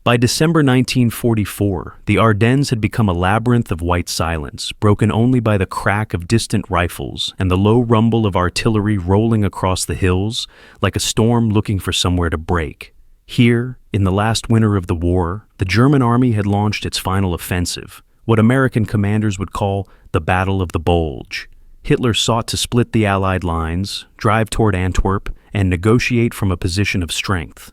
By December 1944, the Ardennes had become a labyrinth of white silence, broken only by the crack of distant rifles and the low rumble of artillery rolling across the hills like a storm looking for somewhere to break. Here, in the last winter of the war, the German army had launched its final offensive, what American commanders would call the Battle of the Bulge. Hitler sought to split the Allied lines, drive toward Antwerp, and negotiate from a position of strength.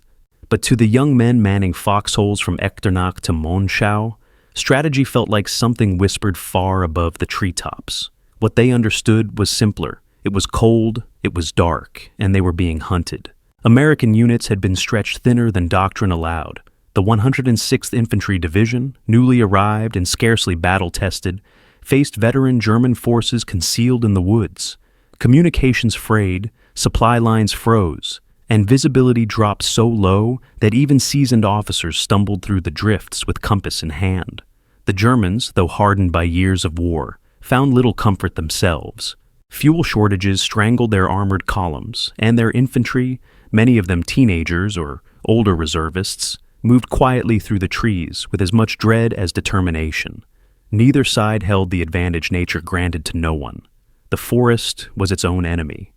But to the young men manning foxholes from Echternach to Monschau, strategy felt like something whispered far above the treetops. What they understood was simpler. It was cold, it was dark, and they were being hunted. American units had been stretched thinner than doctrine allowed. The 106th Infantry Division, newly arrived and scarcely battle-tested, faced veteran German forces concealed in the woods. Communications frayed, supply lines froze, and visibility dropped so low that even seasoned officers stumbled through the drifts with compass in hand. The Germans, though hardened by years of war, found little comfort themselves. Fuel shortages strangled their armored columns, and their infantry, many of them teenagers or older reservists, moved quietly through the trees with as much dread as determination. Neither side held the advantage nature granted to no one. The forest was its own enemy.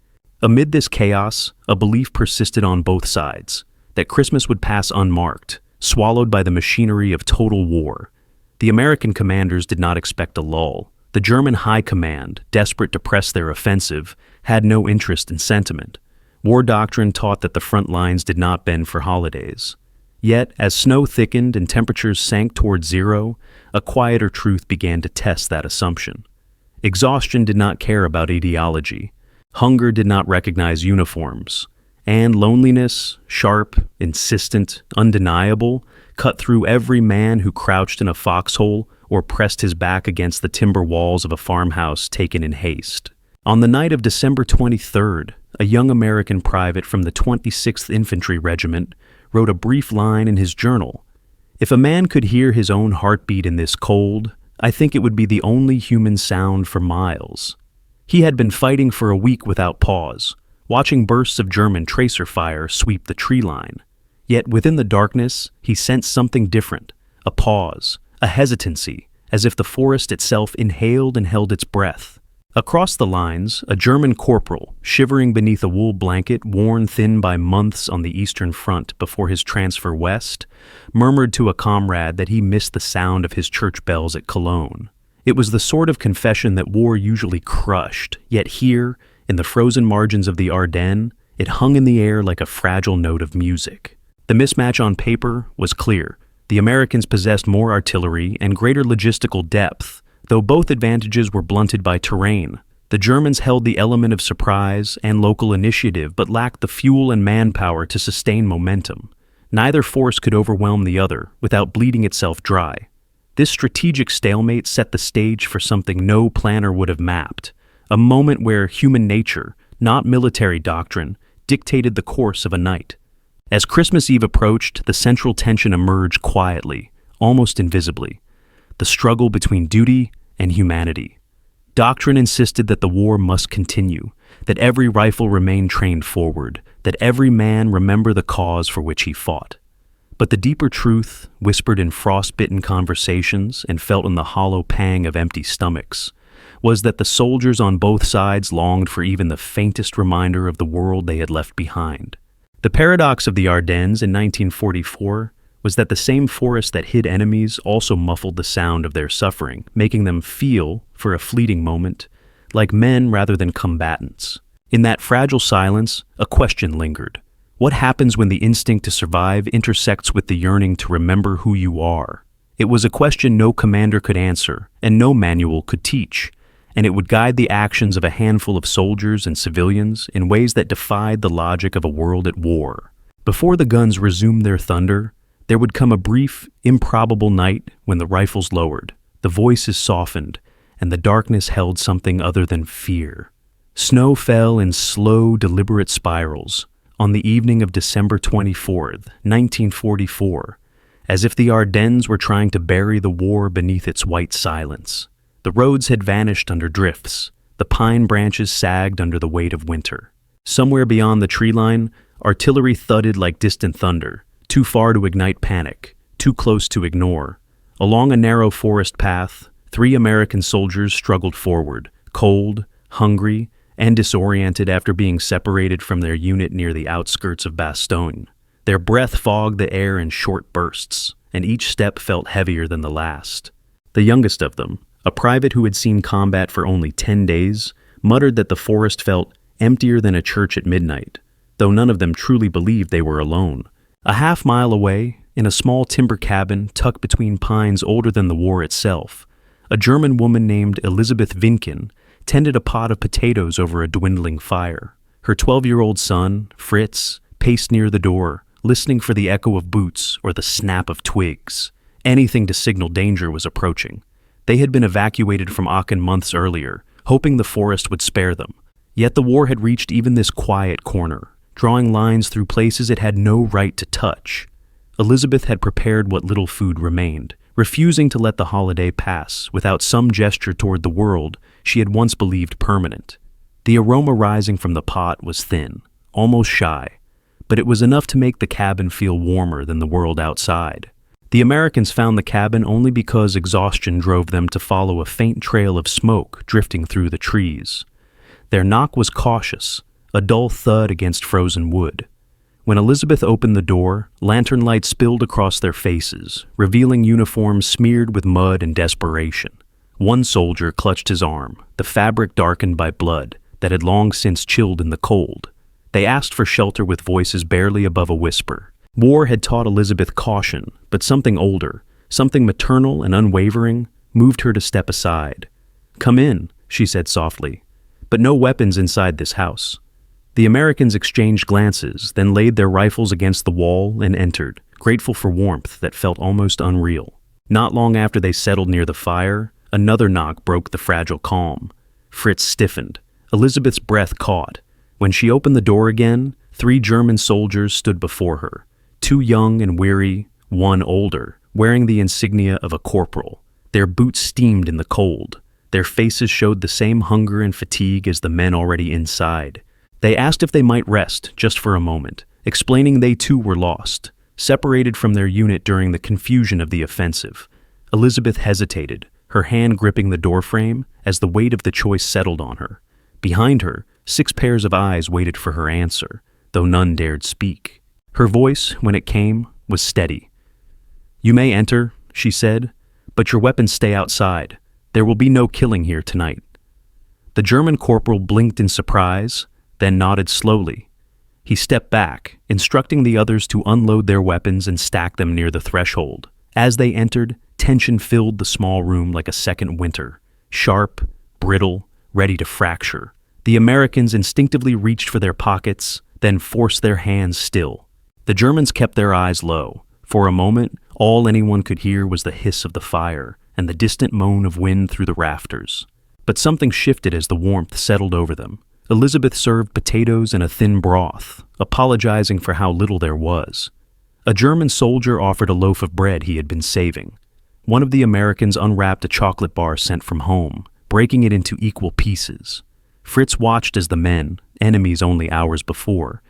Amid this chaos, a belief persisted on both sides, that Christmas would pass unmarked, swallowed by the machinery of total war. The American commanders did not expect a lull. The German high command, desperate to press their offensive, had no interest in sentiment. War doctrine taught that the front lines did not bend for holidays. Yet, as snow thickened and temperatures sank toward zero, a quieter truth began to test that assumption. Exhaustion did not care about ideology. Hunger did not recognize uniforms. And loneliness, sharp, insistent, undeniable, cut through every man who crouched in a foxhole or pressed his back against the timber walls of a farmhouse taken in haste. On the night of December 23rd, a young American private from the 26th Infantry Regiment wrote a brief line in his journal. "If a man could hear his own heartbeat in this cold, I think it would be the only human sound for miles." He had been fighting for a week without pause, watching bursts of German tracer fire sweep the tree line. Yet within the darkness, he sensed something different, a pause, a hesitancy, as if the forest itself inhaled and held its breath. Across the lines, a German corporal, shivering beneath a wool blanket worn thin by months on the Eastern Front before his transfer west, murmured to a comrade that he missed the sound of his church bells at Cologne. It was the sort of confession that war usually crushed, yet here, in the frozen margins of the Ardennes, it hung in the air like a fragile note of music. The mismatch on paper was clear. The Americans possessed more artillery and greater logistical depth, though both advantages were blunted by terrain. The Germans held the element of surprise and local initiative, but lacked the fuel and manpower to sustain momentum. Neither force could overwhelm the other without bleeding itself dry. This strategic stalemate set the stage for something no planner would have mapped, a moment where human nature, not military doctrine, dictated the course of a night. As Christmas Eve approached, the central tension emerged quietly, almost invisibly, the struggle between duty and humanity. Doctrine insisted that the war must continue, that every rifle remain trained forward, that every man remember the cause for which he fought. But the deeper truth, whispered in frost-bitten conversations and felt in the hollow pang of empty stomachs, was that the soldiers on both sides longed for even the faintest reminder of the world they had left behind. The paradox of the Ardennes in 1944 was that the same forest that hid enemies also muffled the sound of their suffering, making them feel, for a fleeting moment, like men rather than combatants. In that fragile silence, a question lingered. What happens when the instinct to survive intersects with the yearning to remember who you are? It was a question no commander could answer, and no manual could teach, and it would guide the actions of a handful of soldiers and civilians in ways that defied the logic of a world at war. Before the guns resumed their thunder, there would come a brief, improbable night when the rifles lowered, the voices softened, and the darkness held something other than fear. Snow fell in slow, deliberate spirals on the evening of December 24th, 1944, as if the Ardennes were trying to bury the war beneath its white silence. The roads had vanished under drifts. The pine branches sagged under the weight of winter. Somewhere beyond the tree line, artillery thudded like distant thunder, too far to ignite panic, too close to ignore. Along a narrow forest path, 3 American soldiers struggled forward, cold, hungry, and disoriented after being separated from their unit near the outskirts of Bastogne. Their breath fogged the air in short bursts, and each step felt heavier than the last. The youngest of them, a private who had seen combat for only 10 days, muttered that the forest felt emptier than a church at midnight, though none of them truly believed they were alone. A half-mile away, in a small timber cabin tucked between pines older than the war itself, a German woman named Elisabeth Vincken tended a pot of potatoes over a dwindling fire. Her 12-year-old son, Fritz, paced near the door, listening for the echo of boots or the snap of twigs. Anything to signal danger was approaching. They had been evacuated from Aachen months earlier, hoping the forest would spare them. Yet the war had reached even this quiet corner, drawing lines through places it had no right to touch. Elisabeth had prepared what little food remained, refusing to let the holiday pass without some gesture toward the world she had once believed permanent. The aroma rising from the pot was thin, almost shy, but it was enough to make the cabin feel warmer than the world outside. The Americans found the cabin only because exhaustion drove them to follow a faint trail of smoke drifting through the trees. Their knock was cautious, a dull thud against frozen wood. When Elisabeth opened the door, lantern light spilled across their faces, revealing uniforms smeared with mud and desperation. One soldier clutched his arm, the fabric darkened by blood that had long since chilled in the cold. They asked for shelter with voices barely above a whisper. War had taught Elisabeth caution, but something older, something maternal and unwavering, moved her to step aside. "Come in," she said softly, "but no weapons inside this house." The Americans exchanged glances, then laid their rifles against the wall and entered, grateful for warmth that felt almost unreal. Not long after they settled near the fire, another knock broke the fragile calm. Fritz stiffened. Elisabeth's breath caught. When she opened the door again, 3 German soldiers stood before her, 2 young and weary, 1 older, wearing the insignia of a corporal. Their boots steamed in the cold. Their faces showed the same hunger and fatigue as the men already inside. They asked if they might rest, just for a moment, explaining they too were lost, separated from their unit during the confusion of the offensive. Elisabeth hesitated, her hand gripping the doorframe as the weight of the choice settled on her. Behind her, 6 pairs of eyes waited for her answer, though none dared speak. Her voice, when it came, was steady. "You may enter," she said, "but your weapons stay outside. There will be no killing here tonight." The German corporal blinked in surprise, then nodded slowly. He stepped back, instructing the others to unload their weapons and stack them near the threshold. As they entered, tension filled the small room like a second winter, sharp, brittle, ready to fracture. The Americans instinctively reached for their pockets, then forced their hands still. The Germans kept their eyes low. For a moment, all anyone could hear was the hiss of the fire and the distant moan of wind through the rafters. But something shifted as the warmth settled over them. Elisabeth served potatoes and a thin broth, apologizing for how little there was. A German soldier offered a loaf of bread he had been saving. One of the Americans unwrapped a chocolate bar sent from home, breaking it into equal pieces. Fritz watched as the men, enemies only hours before,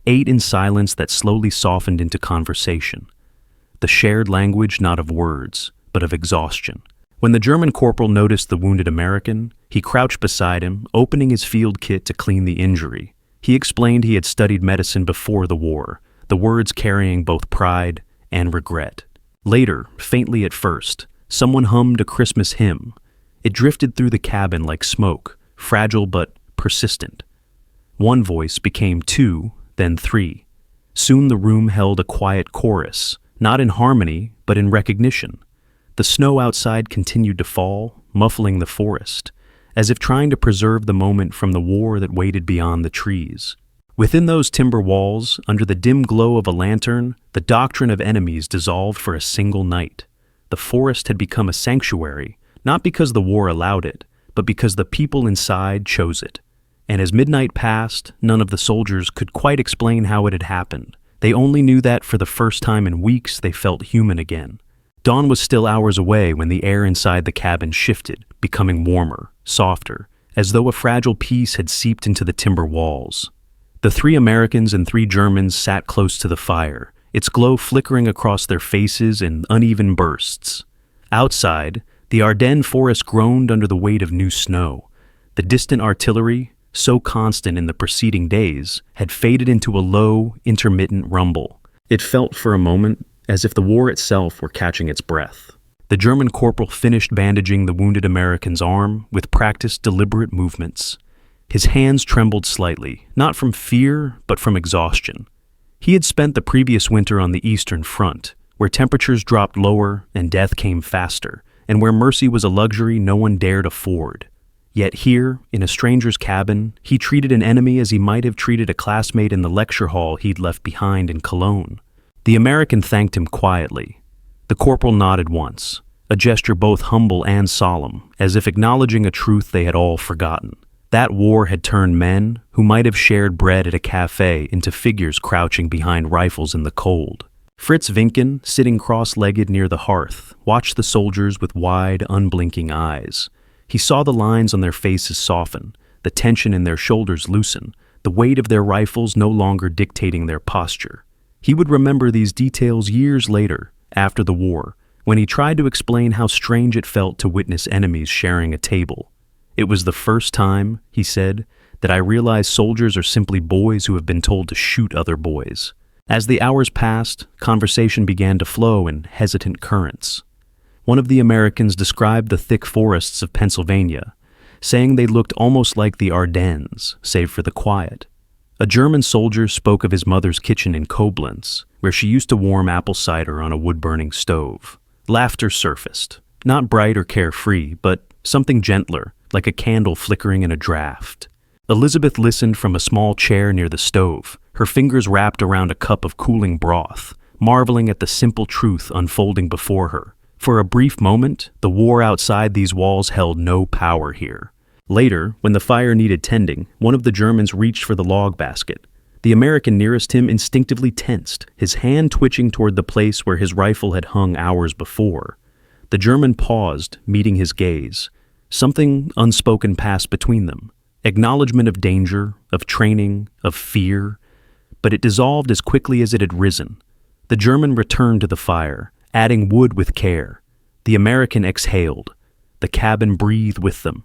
ate in silence that slowly softened into conversation. The shared language not of words, but of exhaustion. When the German corporal noticed the wounded American, he crouched beside him, opening his field kit to clean the injury. He explained he had studied medicine before the war, the words carrying both pride and regret. Later, faintly at first, someone hummed a Christmas hymn. It drifted through the cabin like smoke, fragile but persistent. One voice became 2, then 3. Soon the room held a quiet chorus, not in harmony, but in recognition. The snow outside continued to fall, muffling the forest, as if trying to preserve the moment from the war that waited beyond the trees. Within those timber walls, under the dim glow of a lantern, the doctrine of enemies dissolved for a single night. The forest had become a sanctuary, not because the war allowed it, but because the people inside chose it. And as midnight passed, none of the soldiers could quite explain how it had happened. They only knew that for the first time in weeks they felt human again. Dawn was still hours away when the air inside the cabin shifted, becoming warmer, softer, as though a fragile peace had seeped into the timber walls. The 3 Americans and 3 Germans sat close to the fire, its glow flickering across their faces in uneven bursts. Outside, the Ardennes forest groaned under the weight of new snow. The distant artillery, so constant in the preceding days, had faded into a low, intermittent rumble. It felt for a moment as if the war itself were catching its breath. The German corporal finished bandaging the wounded American's arm with practiced, deliberate movements. His hands trembled slightly, not from fear, but from exhaustion. He had spent the previous winter on the Eastern Front, where temperatures dropped lower and death came faster, and where mercy was a luxury no one dared afford. Yet here, in a stranger's cabin, he treated an enemy as he might have treated a classmate in the lecture hall he'd left behind in Cologne. The American thanked him quietly. The corporal nodded once, a gesture both humble and solemn, as if acknowledging a truth they had all forgotten. That war had turned men, who might have shared bread at a cafe, into figures crouching behind rifles in the cold. Fritz Vincken, sitting cross-legged near the hearth, watched the soldiers with wide, unblinking eyes. He saw the lines on their faces soften, the tension in their shoulders loosen, the weight of their rifles no longer dictating their posture. He would remember these details years later, after the war, when he tried to explain how strange it felt to witness enemies sharing a table. It was the first time, he said, that I realized soldiers are simply boys who have been told to shoot other boys. As the hours passed, conversation began to flow in hesitant currents. One of the Americans described the thick forests of Pennsylvania, saying they looked almost like the Ardennes, save for the quiet. A German soldier spoke of his mother's kitchen in Koblenz, where she used to warm apple cider on a wood-burning stove. Laughter surfaced, not bright or carefree, but something gentler, like a candle flickering in a draft. Elisabeth listened from a small chair near the stove, her fingers wrapped around a cup of cooling broth, marveling at the simple truth unfolding before her. For a brief moment, the war outside these walls held no power here. Later, when the fire needed tending, one of the Germans reached for the log basket. The American nearest him instinctively tensed, his hand twitching toward the place where his rifle had hung hours before. The German paused, meeting his gaze. Something unspoken passed between them. Acknowledgement of danger, of training, of fear. But it dissolved as quickly as it had risen. The German returned to the fire, adding wood with care. The American exhaled. The cabin breathed with them.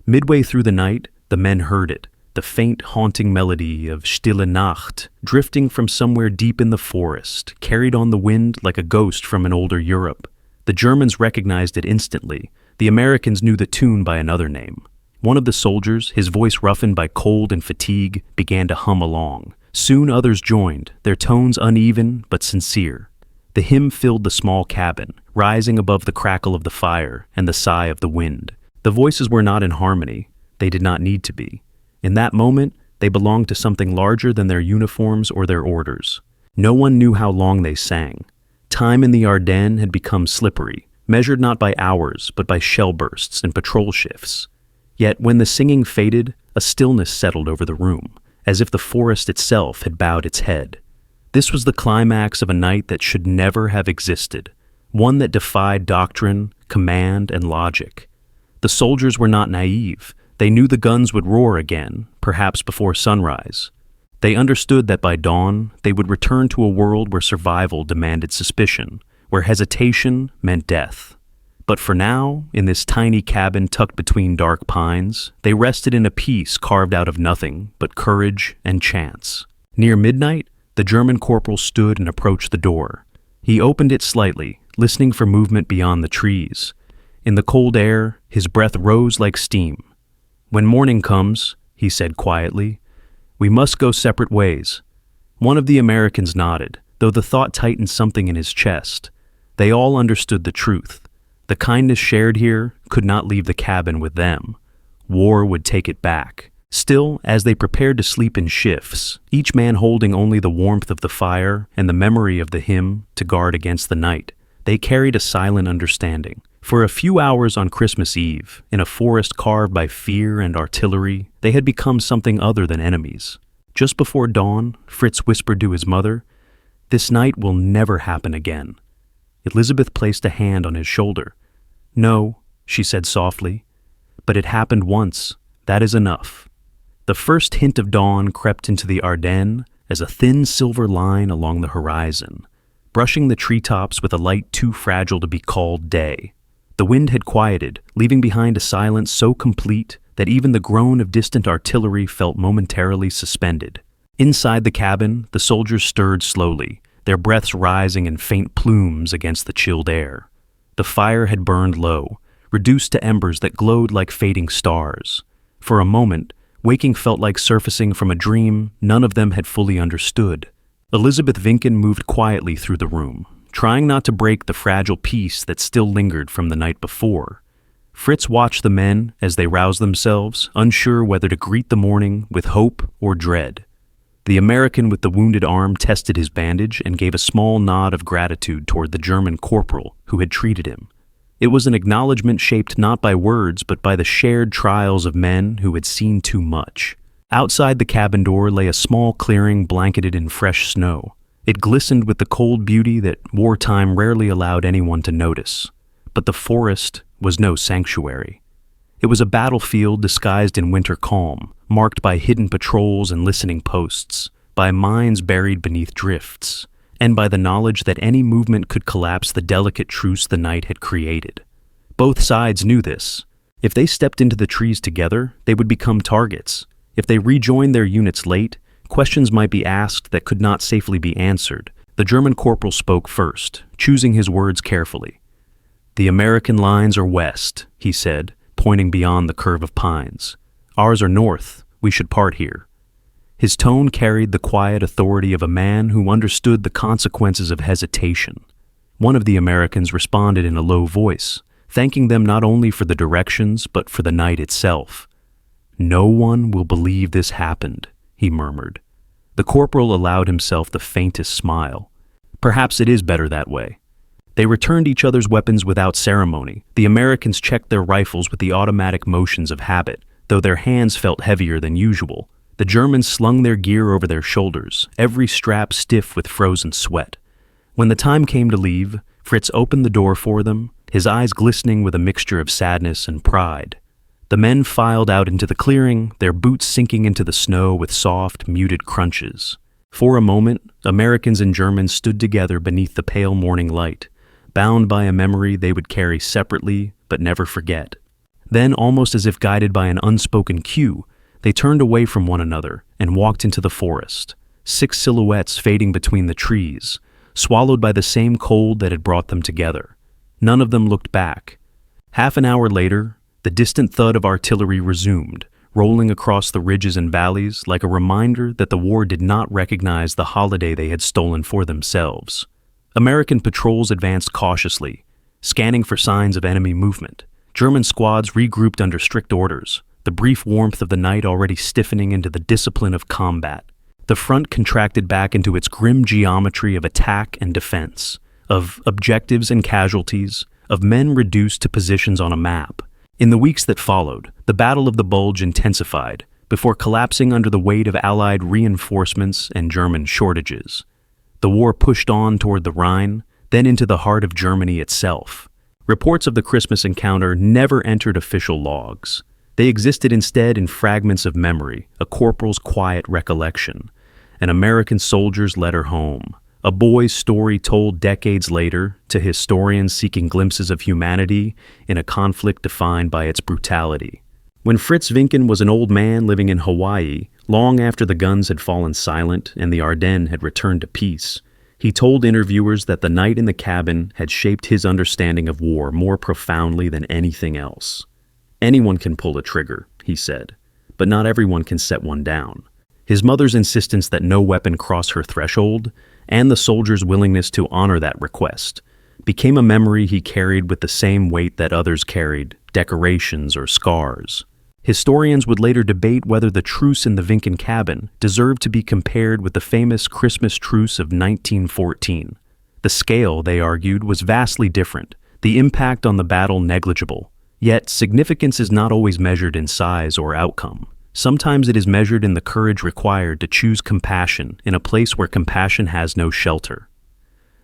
Midway through the night, the men heard it, the faint, haunting melody of Stille Nacht, drifting from somewhere deep in the forest, carried on the wind like a ghost from an older Europe. The Germans recognized it instantly. The Americans knew the tune by another name. One of the soldiers, his voice roughened by cold and fatigue, began to hum along. Soon others joined, their tones uneven but sincere. The hymn filled the small cabin, rising above the crackle of the fire and the sigh of the wind. The voices were not in harmony. They did not need to be. In that moment, they belonged to something larger than their uniforms or their orders. No one knew how long they sang. Time in the Ardennes had become slippery, measured not by hours, but by shell bursts and patrol shifts. Yet when the singing faded, a stillness settled over the room, as if the forest itself had bowed its head. This was the climax of a night that should never have existed, one that defied doctrine, command, and logic. The soldiers were not naive. They knew the guns would roar again, perhaps before sunrise. They understood that by dawn, they would return to a world where survival demanded suspicion, where hesitation meant death. But for now, in this tiny cabin tucked between dark pines, they rested in a peace carved out of nothing but courage and chance. Near midnight, the German corporal stood and approached the door. He opened it slightly, listening for movement beyond the trees. In the cold air, his breath rose like steam. "When morning comes," he said quietly, "we must go separate ways." One of the Americans nodded, though the thought tightened something in his chest. They all understood the truth. The kindness shared here could not leave the cabin with them. War would take it back. Still, as they prepared to sleep in shifts, each man holding only the warmth of the fire and the memory of the hymn to guard against the night, they carried a silent understanding. For a few hours on Christmas Eve, in a forest carved by fear and artillery, they had become something other than enemies. Just before dawn, Fritz whispered to his mother, "This night will never happen again." Elisabeth placed a hand on his shoulder. "No," she said softly, "but it happened once. That is enough." The first hint of dawn crept into the Ardennes, as a thin silver line along the horizon, brushing the treetops with a light too fragile to be called day. The wind had quieted, leaving behind a silence so complete that even the groan of distant artillery felt momentarily suspended. Inside the cabin, the soldiers stirred slowly, their breaths rising in faint plumes against the chilled air. The fire had burned low, reduced to embers that glowed like fading stars. For a moment, waking felt like surfacing from a dream none of them had fully understood. Elisabeth Vincken moved quietly through the room, trying not to break the fragile peace that still lingered from the night before. Fritz watched the men as they roused themselves, unsure whether to greet the morning with hope or dread. The American with the wounded arm tested his bandage and gave a small nod of gratitude toward the German corporal who had treated him. It was an acknowledgement shaped not by words but by the shared trials of men who had seen too much. Outside the cabin door lay a small clearing blanketed in fresh snow. It glistened with the cold beauty that wartime rarely allowed anyone to notice. But the forest was no sanctuary. It was a battlefield disguised in winter calm, marked by hidden patrols and listening posts, by mines buried beneath drifts, and by the knowledge that any movement could collapse the delicate truce the night had created. Both sides knew this. If they stepped into the trees together, they would become targets. If they rejoined their units late, questions might be asked that could not safely be answered. The German corporal spoke first, choosing his words carefully. "The American lines are west," he said, pointing beyond the curve of pines. "Ours are north. We should part here." His tone carried the quiet authority of a man who understood the consequences of hesitation. One of the Americans responded in a low voice, thanking them not only for the directions but for the night itself. "No one will believe this happened," he murmured. The corporal allowed himself the faintest smile. "Perhaps it is better that way." They returned each other's weapons without ceremony. The Americans checked their rifles with the automatic motions of habit, though their hands felt heavier than usual. The Germans slung their gear over their shoulders, every strap stiff with frozen sweat. When the time came to leave, Fritz opened the door for them, his eyes glistening with a mixture of sadness and pride. The men filed out into the clearing, their boots sinking into the snow with soft, muted crunches. For a moment, Americans and Germans stood together beneath the pale morning light, bound by a memory they would carry separately but never forget. Then, almost as if guided by an unspoken cue, they turned away from one another and walked into the forest, 6 silhouettes fading between the trees, swallowed by the same cold that had brought them together. None of them looked back. Half an hour later, the distant thud of artillery resumed, rolling across the ridges and valleys like a reminder that the war did not recognize the holiday they had stolen for themselves. American patrols advanced cautiously, scanning for signs of enemy movement. German squads regrouped under strict orders, the brief warmth of the night already stiffening into the discipline of combat. The front contracted back into its grim geometry of attack and defense, of objectives and casualties, of men reduced to positions on a map. In the weeks that followed, the Battle of the Bulge intensified, before collapsing under the weight of Allied reinforcements and German shortages. The war pushed on toward the Rhine, then into the heart of Germany itself. Reports of the Christmas encounter never entered official logs. They existed instead in fragments of memory, a corporal's quiet recollection, an American soldier's letter home, a boy's story told decades later to historians seeking glimpses of humanity in a conflict defined by its brutality. When Fritz Vincken was an old man living in Hawaii, long after the guns had fallen silent and the Ardennes had returned to peace, he told interviewers that the night in the cabin had shaped his understanding of war more profoundly than anything else. "Anyone can pull a trigger," he said, "but not everyone can set one down." His mother's insistence that no weapon cross her threshold, and the soldier's willingness to honor that request, became a memory he carried with the same weight that others carried, decorations or scars. Historians would later debate whether the truce in the Vincken cabin deserved to be compared with the famous Christmas truce of 1914. The scale, they argued, was vastly different, the impact on the battle negligible. Yet, significance is not always measured in size or outcome. Sometimes it is measured in the courage required to choose compassion in a place where compassion has no shelter.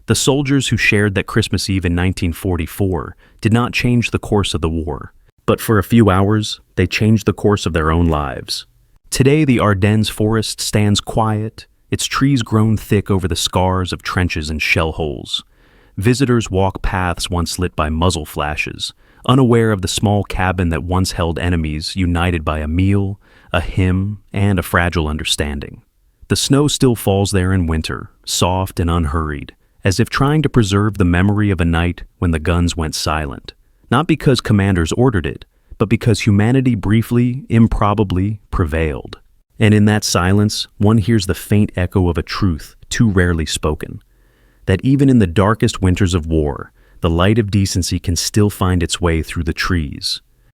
The soldiers who shared that Christmas Eve in 1944 did not change the course of the war. But for a few hours, they changed the course of their own lives. Today, the Ardennes forest stands quiet, its trees grown thick over the scars of trenches and shell holes. Visitors walk paths once lit by muzzle flashes, unaware of the small cabin that once held enemies united by a meal, a hymn, and a fragile understanding. The snow still falls there in winter, soft and unhurried, as if trying to preserve the memory of a night when the guns went silent. Not because commanders ordered it, but because humanity briefly, improbably, prevailed. And in that silence, one hears the faint echo of a truth too rarely spoken, that even in the darkest winters of war, the light of decency can still find its way through the trees.